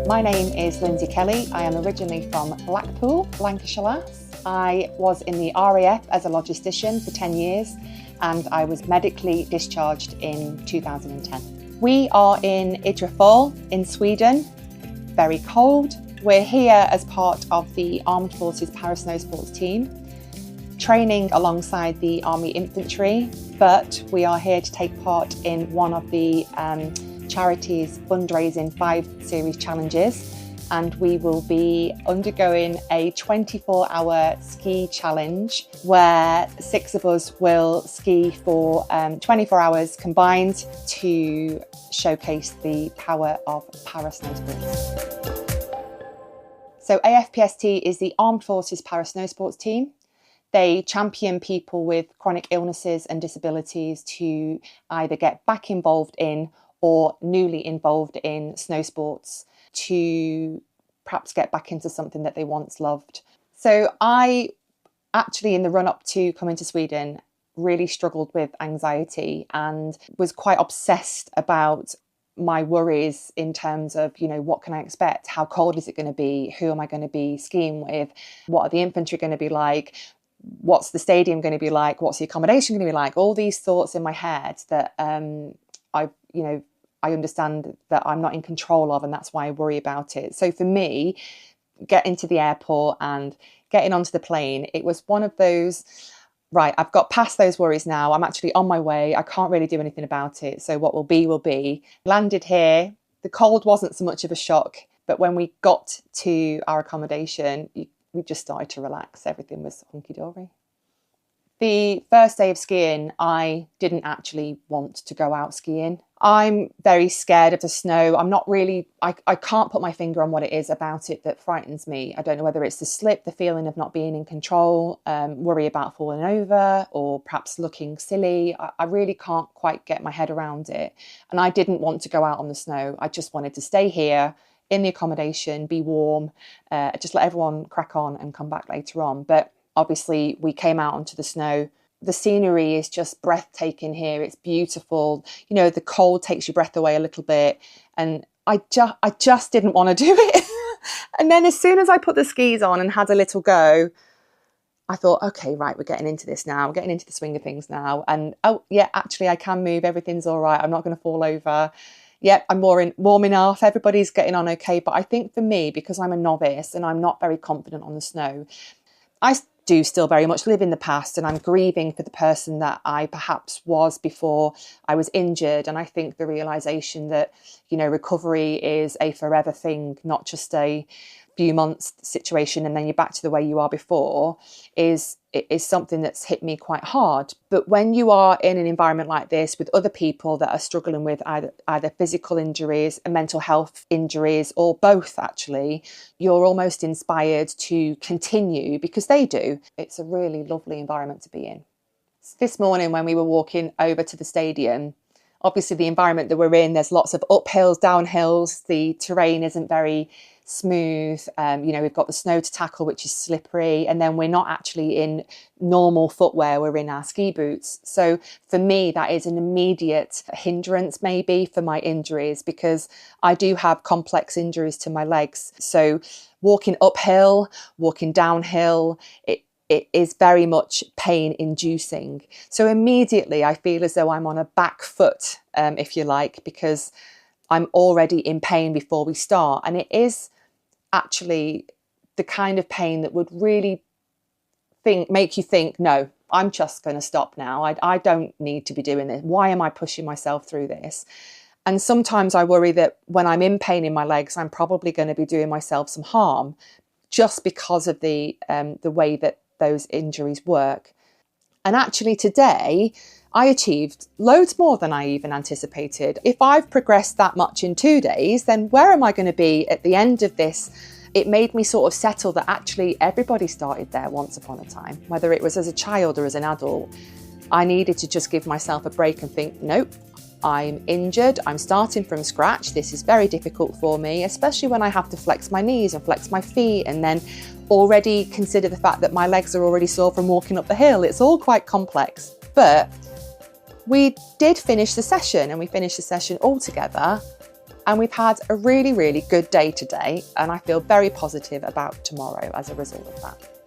My name is Lynsey Kelly. I am originally from Blackpool, Lancashire lass. I was in the RAF as a logistician for 10 years and I was medically discharged in 2010. We are in Idrefjord in Sweden, very cold. We're here as part of the Armed Forces Para-Snowsports Team, training alongside the Army Infantry, but we are here to take part in one of the charity's fundraising 5 series challenges, and we will be undergoing a 24-hour ski challenge where 6 of us will ski for 24 hours combined to showcase the power of para-snowsports. So AFPST is the Armed Forces Para-Snowsports Team. They champion people with chronic illnesses and disabilities to either get back involved in or newly involved in snow sports, to perhaps get back into something that they once loved. So I actually, in the run-up to coming to Sweden, really struggled with anxiety and was quite obsessed about my worries in terms of, what can I expect? How cold is it going to be? Who am I going to be skiing with? What are the infantry going to be like? What's the stadium going to be like? What's the accommodation going to be like? All these thoughts in my head that I understand that I'm not in control of, and that's why I worry about it. So for me, getting to the airport and getting onto the plane, it was one of those, right, I've got past those worries now. I'm actually on my way. I can't really do anything about it. So what will be, will be. Landed here. The cold wasn't so much of a shock, but when we got to our accommodation, we just started to relax. Everything was hunky-dory. The first day of skiing, I didn't actually want to go out skiing. I'm very scared of the snow. I'm not really, I can't put my finger on what it is about it that frightens me. I don't know whether it's the slip, the feeling of not being in control, worry about falling over, or perhaps looking silly. I really can't quite get my head around it. And I didn't want to go out on the snow. I just wanted to stay here in the accommodation, be warm, just let everyone crack on and come back later on. But obviously, we came out onto the snow. The scenery is just breathtaking here. It's beautiful. The cold takes your breath away a little bit. And I just didn't want to do it. And then as soon as I put the skis on and had a little go, I thought, okay, right, we're getting into this now. We're getting into the swing of things now. And oh, yeah, actually, I can move. Everything's all right. I'm not going to fall over. Yep, I'm warm enough. Everybody's getting on okay. But I think for me, because I'm a novice and I'm not very confident on the snow, I do still very much live in the past, and I'm grieving for the person that I perhaps was before I was injured. And I think the realization that, recovery is a forever thing, not just a few months situation and then you're back to the way you are before, is something that's hit me quite hard. But when you are in an environment like this with other people that are struggling with either physical injuries and mental health injuries, or both actually, you're almost inspired to continue because they do. It's a really lovely environment to be in. This morning when we were walking over to the stadium, obviously the environment that we're in, there's lots of uphills, downhills, the terrain isn't very smooth. We've got the snow to tackle, which is slippery, and then we're not actually in normal footwear, we're in our ski boots. So for me, that is an immediate hindrance maybe for my injuries, because I do have complex injuries to my legs. So walking uphill, walking downhill, it is very much pain inducing. So immediately I feel as though I'm on a back foot, if you like, because I'm already in pain before we start. And it is actually the kind of pain that would really make you think, no, I'm just going to stop now. I don't need to be doing this. Why am I pushing myself through this? And sometimes I worry that when I'm in pain in my legs, I'm probably going to be doing myself some harm just because of the way that those injuries work. And actually today, I achieved loads more than I even anticipated. If I've progressed that much in 2 days, then where am I going to be at the end of this? It made me sort of settle that actually everybody started there once upon a time, whether it was as a child or as an adult. I needed to just give myself a break and think, nope, I'm injured, I'm starting from scratch. This is very difficult for me, especially when I have to flex my knees and flex my feet and then already consider the fact that my legs are already sore from walking up the hill. It's all quite complex. But we did finish the session, and we finished the session all together. And we've had a really, really good day today, and I feel very positive about tomorrow as a result of that.